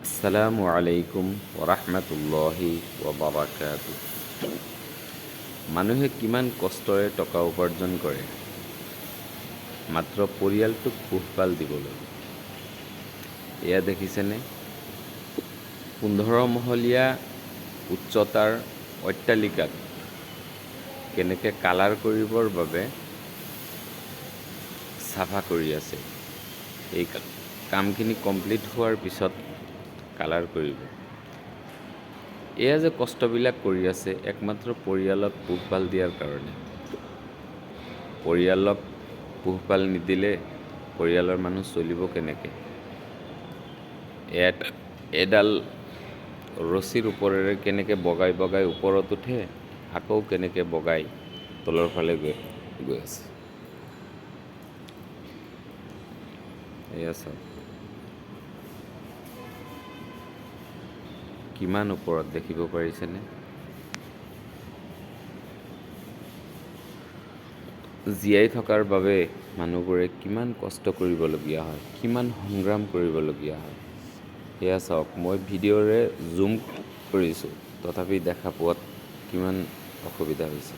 আসসালামু আলাইকুম ওৰহমতুল্লাহি ওবৰাকাতুহ। মানুহে কিমান কষ্টৰে টকা উপাৰ্জন কৰে মাত্ৰ পৰিয়ালটোক পোহপাল দিবলৈ। এয়া দেখিছেনে? 15 মহলীয়া উচ্চতাৰ অট্টালিকাত কেনেকৈ কালাৰ কৰিবৰ বাবে চাফা কৰি আছে। এই কামখিনি কমপ্লিট হোৱাৰ পিছত কালাৰ কৰিব। এয়া যে কষ্টবিলাক কৰি আছে একমাত্ৰ পৰিয়ালক পোহপাল দিয়াৰ কাৰণে। পৰিয়ালক পোহপাল নিদিলে পৰিয়ালৰ মানুহ চলিব কেনেকৈ? এডাল ৰছীৰ ওপৰেৰে কেনেকৈ বগাই বগাই ওপৰত উঠে, আকৌ কেনেকৈ বগাই তলৰ ফালে গৈ আছে। এয়া চাওক, কিমান ওপৰত দেখিব পাৰিছেনে? জীয়াই থকাৰ বাবে মানুহবোৰে কিমান কষ্ট কৰিবলগীয়া হয়, কিমান সংগ্ৰাম কৰিবলগীয়া হয়। সেয়া চাওক, মই ভিডিঅ'ৰে জুম কৰিছোঁ, তথাপি দেখা পোৱাত কিমান অসুবিধা হৈছে।